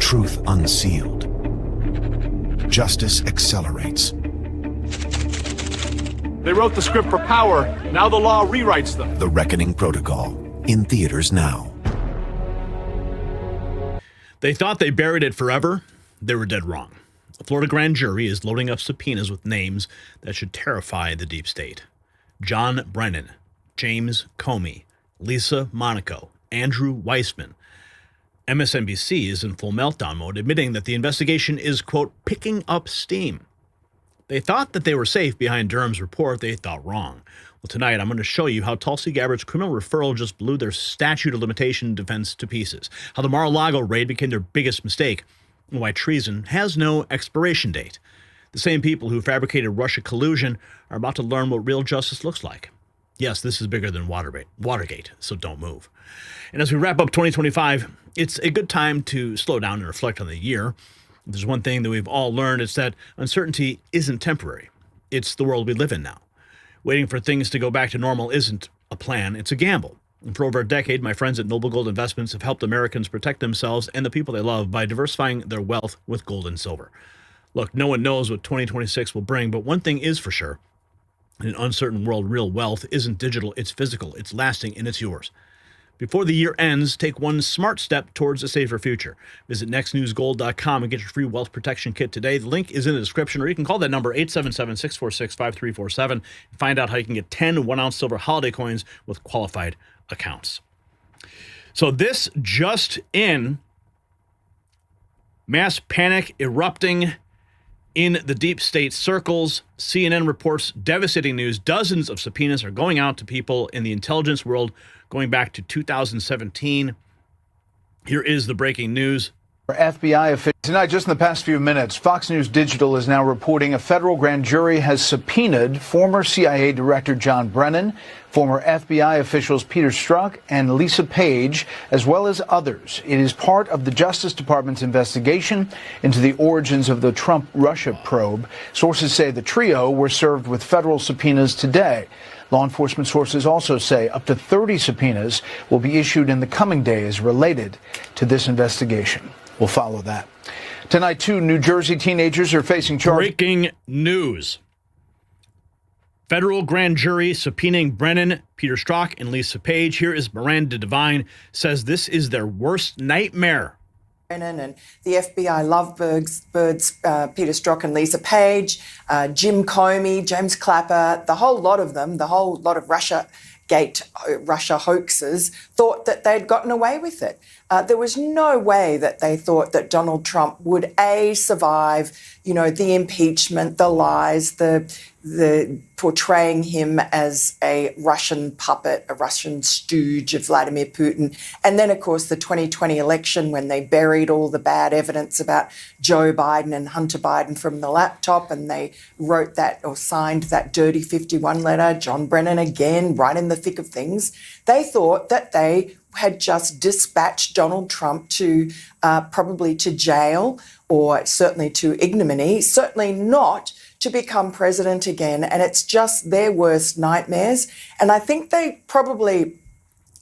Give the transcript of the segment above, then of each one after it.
truth unsealed. Justice accelerates. They wrote the script for power. Now the law rewrites them. The Reckoning Protocol, in theaters now. They thought they buried it forever. They were dead wrong. The Florida grand jury is loading up subpoenas with names that should terrify the deep state. John Brennan, James Comey, Lisa Monaco, Andrew Weissmann. MSNBC is in full meltdown mode, admitting that the investigation is, quote, picking up steam. They thought that they were safe behind Durham's report. They thought wrong. Well, tonight I'm going to show you how Tulsi Gabbard's criminal referral just blew their statute of limitation defense to pieces, how the Mar-a-Lago raid became their biggest mistake, and why treason has no expiration date. The same people who fabricated Russia collusion are about to learn what real justice looks like. Yes, this is bigger than Watergate, so don't move. And as we wrap up 2025, it's a good time to slow down and reflect on the year. If there's one thing that we've all learned, it's that uncertainty isn't temporary. It's the world we live in now. Waiting for things to go back to normal isn't a plan, it's a gamble. And for over a decade, my friends at Noble Gold Investments have helped Americans protect themselves and the people they love by diversifying their wealth with gold and silver. Look, no one knows what 2026 will bring, but one thing is for sure. In an uncertain world, real wealth isn't digital, it's physical, it's lasting, and it's yours. Before the year ends, take one smart step towards a safer future. Visit nextnewsgold.com and get your free wealth protection kit today. The link is in the description, or you can call that number 877-646-5347 and find out how you can get 10 1-ounce silver holiday coins with qualified accounts. So this just in, mass panic erupting in the deep state circles. CNN reports devastating news. Dozens of subpoenas are going out to people in the intelligence world going back to 2017. Here is the breaking news. FBI officials tonight, just in the past few minutes, Fox News Digital is now reporting a federal grand jury has subpoenaed former CIA Director John Brennan, former FBI officials Peter Strzok and Lisa Page, as well as others. It is part of the Justice Department's investigation into the origins of the Trump-Russia probe. Sources say the trio were served with federal subpoenas today. Law enforcement sources also say up to 30 subpoenas will be issued in the coming days related to this investigation. We'll follow that. Tonight, 2 New Jersey teenagers are facing charges. Breaking news. Federal grand jury subpoenaing Brennan, Peter Strzok, and Lisa Page. Here is Miranda Devine, says this is their worst nightmare. Brennan and the FBI lovebirds, Peter Strzok and Lisa Page, Jim Comey, James Clapper, the whole lot of them, the whole lot of Russia hoaxers thought that they'd gotten away with it. There was no way that they thought that Donald Trump would, A, survive, the impeachment, the lies, the portraying him as a Russian puppet, a Russian stooge of Vladimir Putin. And then, of course, the 2020 election when they buried all the bad evidence about Joe Biden and Hunter Biden from the laptop, and they wrote that or signed that dirty 51 letter, John Brennan again, right in the thick of things. They thought that they had just dispatched Donald Trump to probably to jail or certainly to ignominy, certainly not to become president again. And it's just their worst nightmares. And I think they probably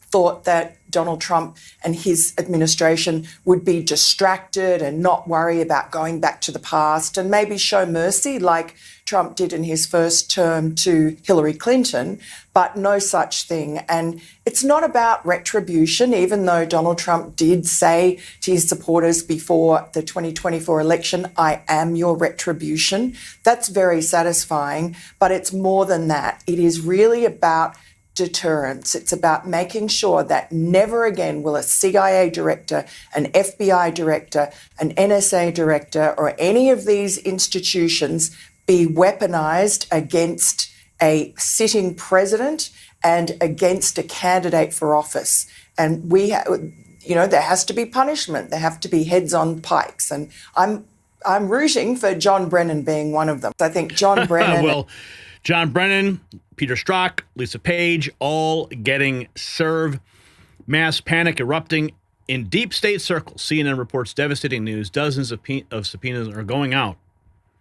thought that Donald Trump and his administration would be distracted and not worry about going back to the past and maybe show mercy like Trump did in his first term to Hillary Clinton, but no such thing. And it's not about retribution, even though Donald Trump did say to his supporters before the 2024 election, I am your retribution. That's very satisfying, but it's more than that. It is really about deterrence. It's about making sure that never again will a CIA director, an FBI director, an NSA director, or any of these institutions be weaponized against a sitting president and against a candidate for office. And there has to be punishment. There have to be heads on pikes. And I'm rooting for John Brennan being one of them. I think John Brennan. Well, John Brennan, Peter Strzok, Lisa Page, all getting served. Mass panic erupting in deep state circles. CNN reports devastating news. Dozens of subpoenas are going out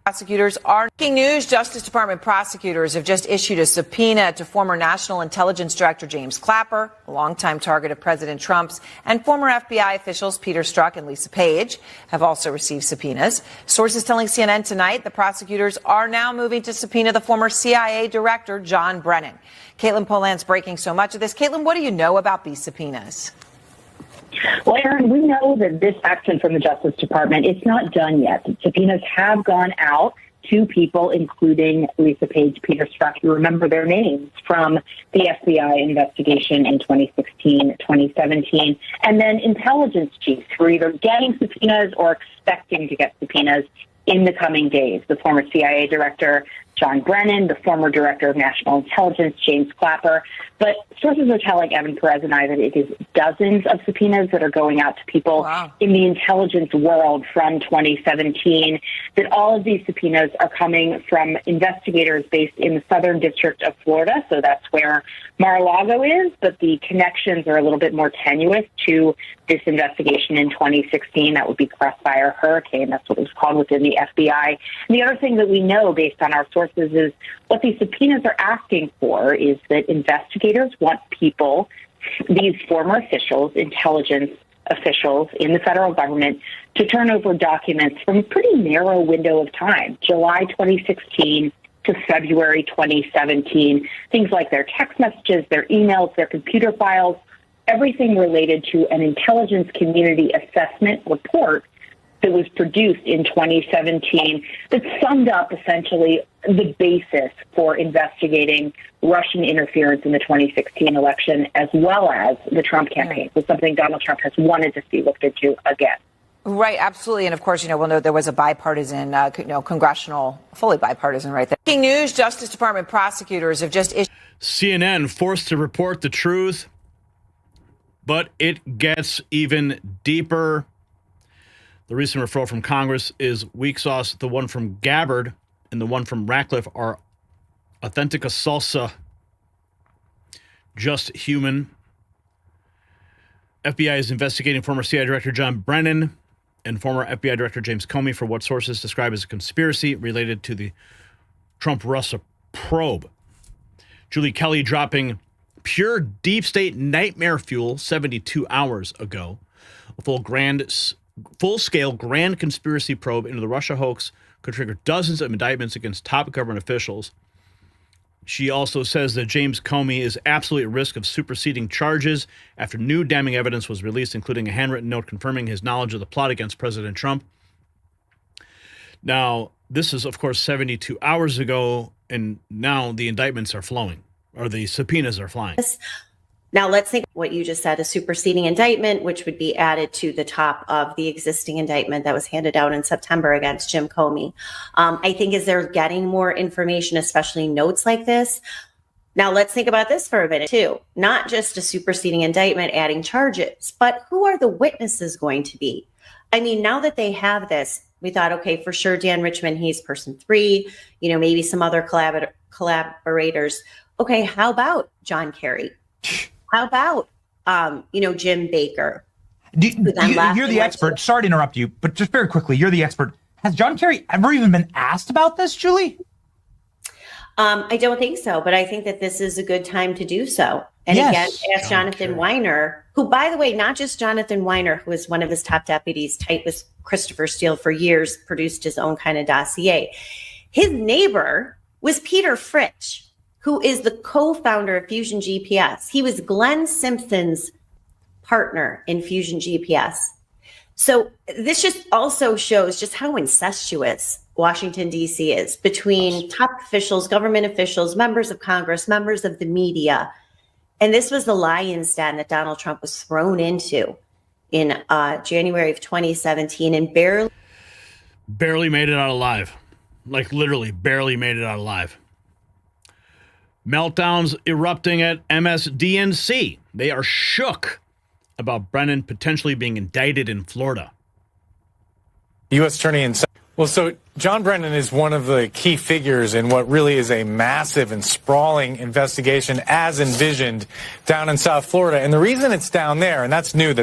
Prosecutors are breaking news. Justice Department prosecutors have just issued a subpoena to former National Intelligence Director James Clapper, a longtime target of President Trump's, and former FBI officials Peter Strzok and Lisa Page have also received subpoenas. Sources telling CNN tonight the prosecutors are now moving to subpoena the former CIA Director John Brennan. Caitlin Poland's breaking so much of this. Caitlin, what do you know about these subpoenas? Well, Aaron, we know that this action from the Justice Department, it's not done yet. The subpoenas have gone out to people, including Lisa Page, Peter Strzok. You remember their names from the FBI investigation in 2016, 2017, and then intelligence chiefs who are either getting subpoenas or expecting to get subpoenas in the coming days. The former CIA Director John Brennan, the former Director of National Intelligence, James Clapper. But sources are telling Evan Perez and I that it is dozens of subpoenas that are going out to people in the intelligence world from 2017, that all of these subpoenas are coming from investigators based in the Southern District of Florida. So that's where Mar-a-Lago is, but the connections are a little bit more tenuous to this investigation in 2016. That would be Crossfire Hurricane. That's what it was called within the FBI. And the other thing that we know based on our sources is what these subpoenas are asking for is that investigators want people, these former officials, intelligence officials in the federal government, to turn over documents from a pretty narrow window of time, July 2016 to February 2017, things like their text messages, their emails, their computer files, everything related to an intelligence community assessment report that was produced in 2017 that summed up essentially the basis for investigating Russian interference in the 2016 election, as well as the Trump campaign. It's something Donald Trump has wanted to see looked into again. Right, absolutely. And of course, we'll know there was a bipartisan, congressional, fully bipartisan right there. Breaking news, Justice Department prosecutors have just issued. CNN forced to report the truth, but it gets even deeper. The recent referral from Congress is weak sauce. The one from Gabbard and the one from Ratcliffe are authentica salsa, just human. FBI is investigating former CIA Director John Brennan and former FBI Director James Comey for what sources describe as a conspiracy related to the Trump-Russia probe. Julie Kelly dropping pure deep state nightmare fuel 72 hours ago. A full-scale grand conspiracy probe into the Russia hoax could trigger dozens of indictments against top government officials. She also says that James Comey is absolutely at risk of superseding charges after new damning evidence was released, including a handwritten note confirming his knowledge of the plot against President Trump. Now, this is, of course, 72 hours ago, and now the indictments are flowing, or the subpoenas are flying. Now, let's think what you just said, a superseding indictment, which would be added to the top of the existing indictment that was handed out in September against Jim Comey. I think as they're getting more information, especially notes like this. Now, let's think about this for a minute, too. Not just a superseding indictment adding charges, but who are the witnesses going to be? I mean, now that they have this, we thought, okay, for sure, Dan Richmond, he's person 3, maybe some other collaborators. Okay, how about John Kerry? How about, Jim Baker? You're the expert. Sorry to interrupt you, but just very quickly, you're the expert. Has John Kerry ever even been asked about this, Julie? I don't think so, but I think that this is a good time to do so. And again, ask Jonathan Weiner, who, by the way, not just Jonathan Weiner, who is one of his top deputies, tight with Christopher Steele for years, produced his own kind of dossier. His neighbor was Peter Fritsch, who is the co-founder of Fusion GPS. He was Glenn Simpson's partner in Fusion GPS. So this just also shows just how incestuous Washington, D.C. is between top officials, government officials, members of Congress, members of the media. And this was the lion's den that Donald Trump was thrown into in January of 2017 and barely made it out alive. Like literally barely made it out alive. Meltdowns erupting at MSDNC. They are shook about Brennan potentially being indicted in Florida. U.S. Attorney in Well, so John Brennan is one of the key figures in what really is a massive and sprawling investigation as envisioned down in South Florida. And the reason it's down there, and that's new,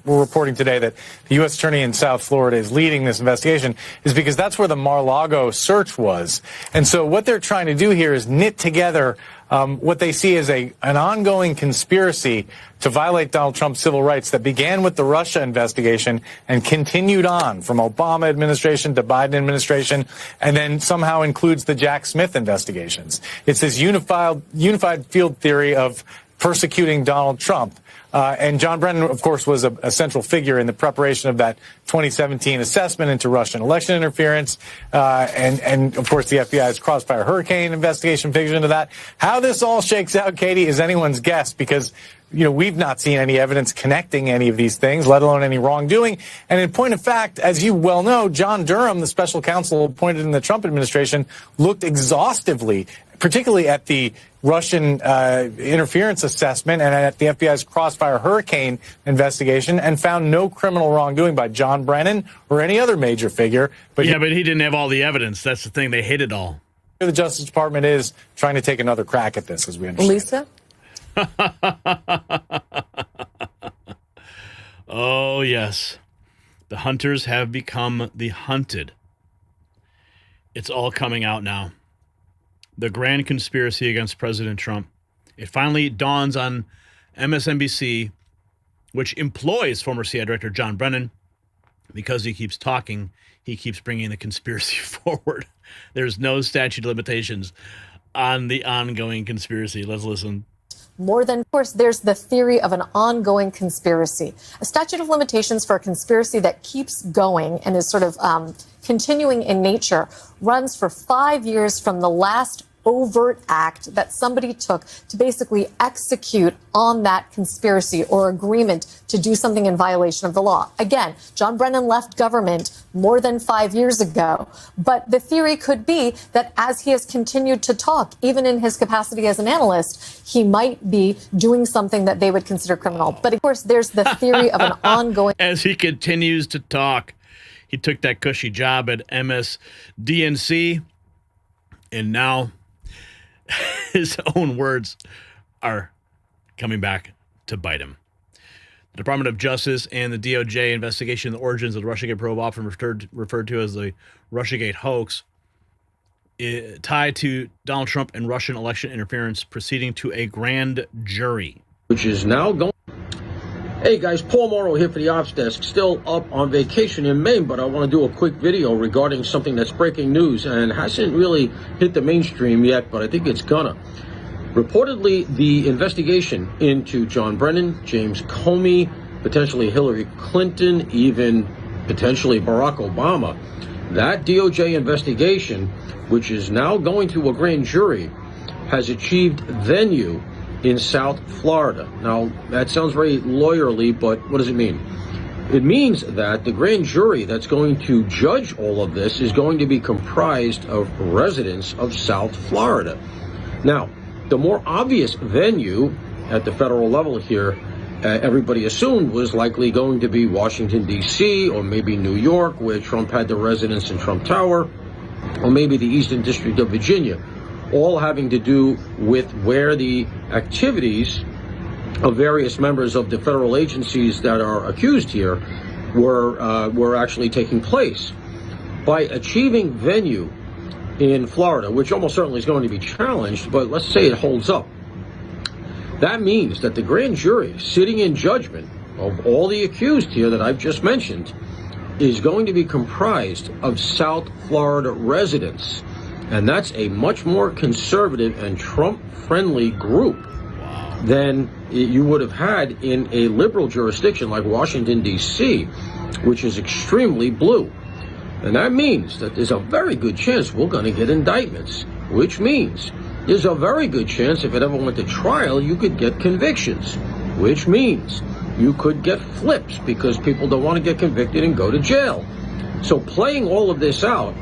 we're reporting today that the U.S. Attorney in South Florida is leading this investigation, is because that's where the Mar-a-Lago search was. And so what they're trying to do here is knit together what they see as an ongoing conspiracy to violate Donald Trump's civil rights that began with the Russia investigation and continued on from Obama administration to Biden administration, and then somehow includes the Jack Smith investigations. It's this unified field theory of persecuting Donald Trump. And John Brennan, of course, was a central figure in the preparation of that 2017 assessment into Russian election interference. And of course, the FBI's Crossfire Hurricane investigation figures into that. How this all shakes out, Katie, is anyone's guess, because we've not seen any evidence connecting any of these things, let alone any wrongdoing. And in point of fact, as you well know, John Durham, the special counsel appointed in the Trump administration, looked exhaustively, particularly at the Russian interference assessment and at the FBI's Crossfire Hurricane investigation, and found no criminal wrongdoing by John Brennan or any other major figure. But he didn't have all the evidence. That's the thing. They hid it all. The Justice Department is trying to take another crack at this, as we understand. Lisa? Oh, yes. The hunters have become the hunted. It's all coming out now. The grand conspiracy against President Trump. It finally dawns on MSNBC, which employs former CIA Director John Brennan. Because he keeps talking, he keeps bringing the conspiracy forward. There's no statute of limitations on the ongoing conspiracy. Let's listen. More than, of course, there's the theory of an ongoing conspiracy. A statute of limitations for a conspiracy that keeps going and is sort of continuing in nature runs for 5 years from the last overt act that somebody took to basically execute on that conspiracy or agreement to do something in violation of the law. Again, John Brennan left government more than 5 years ago, but the theory could be that as he has continued to talk, even in his capacity as an analyst, he might be doing something that they would consider criminal. But of course, there's the theory of an ongoing... As he continues to talk, he took that cushy job at MSDNC, and now his own words are coming back to bite him. The Department of Justice and the DOJ investigation of the origins of the Russiagate probe, often referred to as the Russiagate hoax, tied to Donald Trump and Russian election interference, proceeding to a grand jury. Which is now going... Hey guys, Paul Morrow here for the Ops Desk, still up on vacation in Maine, but I want to do a quick video regarding something that's breaking news and hasn't really hit the mainstream yet, but I think it's gonna. Reportedly, the investigation into John Brennan, James Comey, potentially Hillary Clinton, even potentially Barack Obama, that DOJ investigation, which is now going to a grand jury, has achieved venue in South Florida. Now, that sounds very lawyerly, but what does it mean? It means that the grand jury that's going to judge all of this is going to be comprised of residents of South Florida. Now, the more obvious venue at the federal level here, everybody assumed was likely going to be Washington, D.C., or maybe New York, where Trump had the residence in Trump Tower, or maybe the Eastern District of Virginia, all having to do with where the activities of various members of the federal agencies that are accused here were actually taking place. By achieving venue in Florida, which almost certainly is going to be challenged, but let's say it holds up, that means that the grand jury sitting in judgment of all the accused here that I've just mentioned is going to be comprised of South Florida residents. And that's a much more conservative and Trump-friendly group than you would have had in a liberal jurisdiction like Washington, D.C., which is extremely blue. And that means that there's a very good chance we're going to get indictments, which means there's a very good chance if it ever went to trial, you could get convictions, which means you could get flips because people don't want to get convicted and go to jail. So playing all of this out,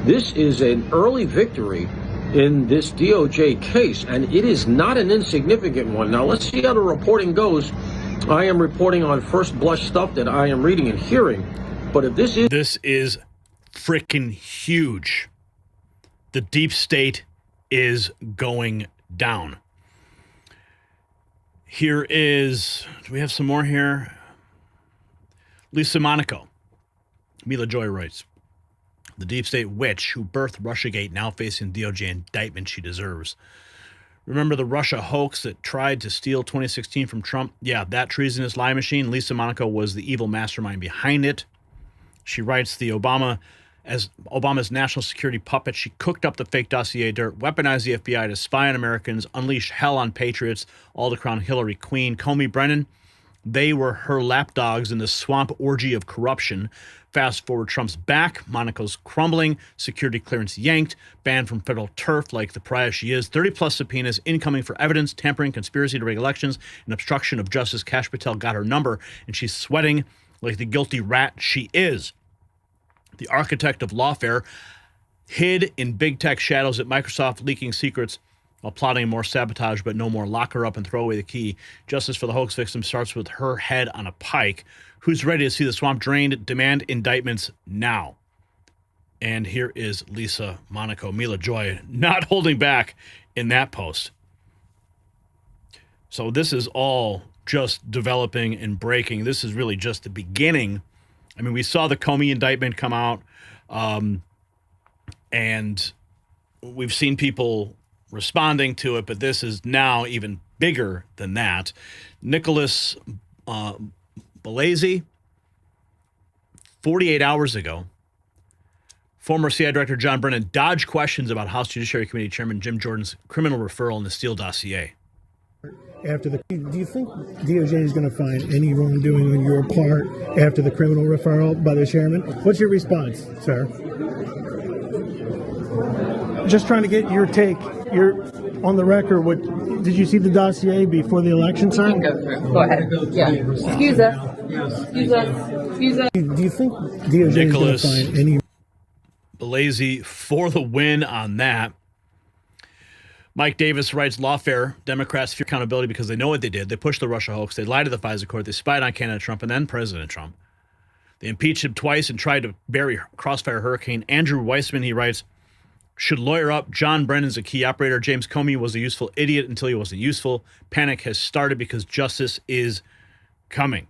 this is an early victory in this DOJ case, and it is not an insignificant one. Now, let's see how the reporting goes. I am reporting on first blush stuff that I am reading and hearing, but if this is freaking huge. The deep state is going down. Here is, do we have some more here? Lisa Monaco. Mila Joy writes, the deep state witch who birthed Russiagate now facing DOJ indictment she deserves. Remember the Russia hoax that tried to steal 2016 from Trump? Yeah, that treasonous lie machine. Lisa Monaco was the evil mastermind behind it. She writes, as Obama's national security puppet, she cooked up the fake dossier dirt, weaponized the FBI to spy on Americans, unleashed hell on patriots, all to crown Hillary Queen. Comey, Brennan, they were her lapdogs in the swamp orgy of corruption. Fast forward, Trump's back, Monaco's crumbling, security clearance yanked, banned from federal turf like the pariah she is, 30-plus subpoenas incoming for evidence, tampering, conspiracy to rig elections, and obstruction of justice. Kash Patel got her number, and she's sweating like the guilty rat she is. The architect of lawfare hid in big tech shadows at Microsoft, leaking secrets while plotting more sabotage, but no more. Lock her up and throw away the key. Justice for the hoax victim starts with her head on a pike. Who's ready to see the swamp drained? Demand indictments now. And here is Lisa Monaco, Mila Joy, not holding back in that post. So this is all just developing and breaking. This is really just the beginning. I mean, we saw the Comey indictment come out, and we've seen people responding to it, but this is now even bigger than that. Nicholas Balazi, 48 hours ago, former CIA Director John Brennan dodged questions about House Judiciary Committee Chairman Jim Jordan's criminal referral in the Steele dossier. Do you think DOJ is going to find any wrongdoing on your part after the criminal referral by the chairman? What's your response, sir? Just trying to get your take. You're on the record. Did you see the dossier before the election, sir? Go ahead. Yeah. Excuse us. Do you think DOJ Nicholas is going to find any? Balazi for the win on that. Mike Davis writes, lawfare, Democrats fear accountability because they know what they did. They pushed the Russia hoax. They lied to the FISA court. They spied on candidate Trump and then President Trump. They impeached him twice and tried to bury Crossfire Hurricane. Andrew Weissmann, he writes, should lawyer up. John Brennan's a key operator. James Comey was a useful idiot until he wasn't useful. Panic has started because justice is coming.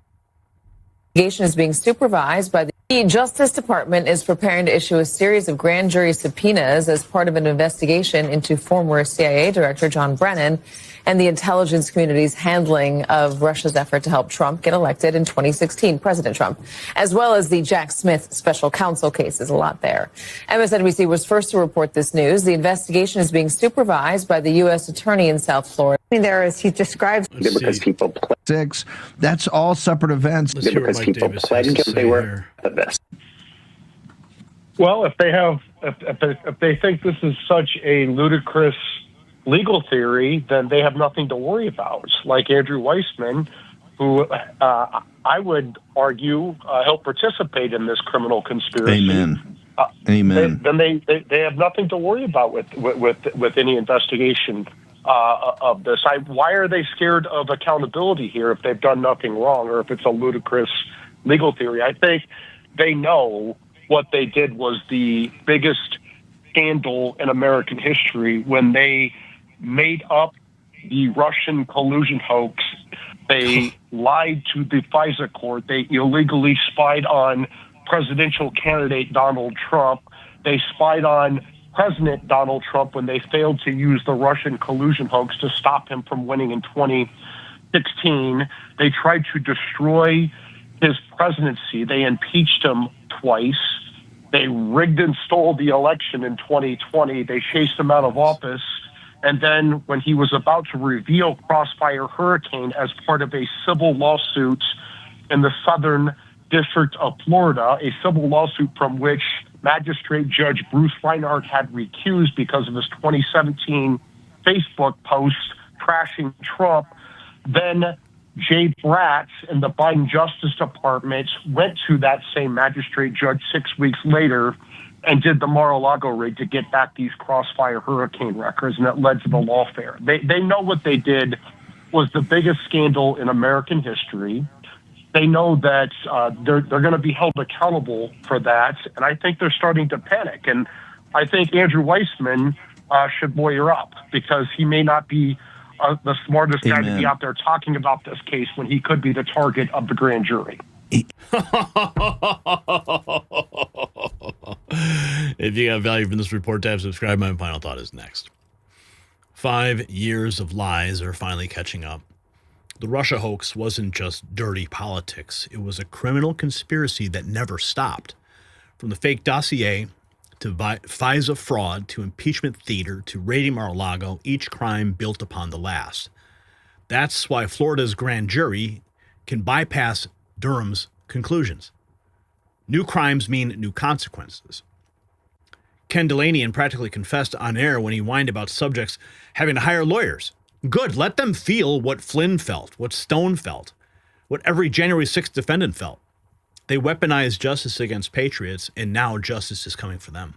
Investigation is being supervised by the Justice Department is preparing to issue a series of grand jury subpoenas as part of an investigation into former CIA Director John Brennan and the intelligence community's handling of Russia's effort to help Trump get elected in 2016, President Trump, as well as the Jack Smith special counsel case. There's a lot there. MSNBC was first to report this news. The investigation is being supervised by the U.S. Attorney in South Florida. There, as he describes, because people pledged. That's all separate events. Because people pledged they were the best. Well, if they think this is such a ludicrous legal theory, then they have nothing to worry about. Like Andrew Weissmann, who I would argue helped participate in this criminal conspiracy. Amen. Amen. Then they have nothing to worry about with any investigation of this. Why are they scared of accountability here if they've done nothing wrong or if it's a ludicrous legal theory? I think they know what they did was the biggest scandal in American history when they made up the Russian collusion hoax. They lied to the FISA court. They illegally spied on presidential candidate Donald Trump. They spied on President Donald Trump when they failed to use the Russian collusion hoax to stop him from winning in 2016. They tried to destroy his presidency. They impeached him twice. They rigged and stole the election in 2020. They chased him out of office. And then when he was about to reveal Crossfire Hurricane as part of a civil lawsuit in the Southern District of Florida, a civil lawsuit from which Magistrate Judge Bruce Reinhart had recused because of his 2017 Facebook post trashing Trump, then Jay Bratz and the Biden Justice Department went to that same magistrate judge 6 weeks later and did the Mar-a-Lago rig to get back these Crossfire Hurricane records, and it led to the lawfare. They know what they did was the biggest scandal in American history. they know that they're going to be held accountable for that, and I think they're starting to panic. And I think Andrew Weissmann should lawyer up, because he may not be the smartest guy to be out there talking about this case when he could be the target of the grand jury. If you got value from this report, tab, subscribe. My final thought is next. 5 years of lies are finally catching up. The Russia hoax wasn't just dirty politics. It was a criminal conspiracy that never stopped. From the fake dossier to FISA fraud to impeachment theater to raiding Mar-a-Lago, each crime built upon the last. That's why Florida's grand jury can bypass Durham's conclusions. New crimes mean new consequences. Ken Delaney practically confessed on air when he whined about subjects having to hire lawyers. Good, let them feel what Flynn felt, what Stone felt, what every January 6th defendant felt. They weaponized justice against patriots, and now justice is coming for them.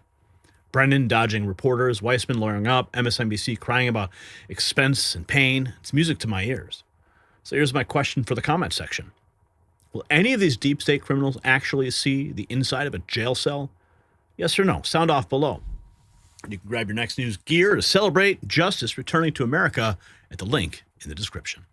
Brennan dodging reporters, Weissmann lawyering up, MSNBC crying about expense and pain. It's music to my ears. So here's my question for the comment section. Will any of these deep state criminals actually see the inside of a jail cell? Yes or no? Sound off below. You can grab your next news gear to celebrate justice returning to America at the link in the description.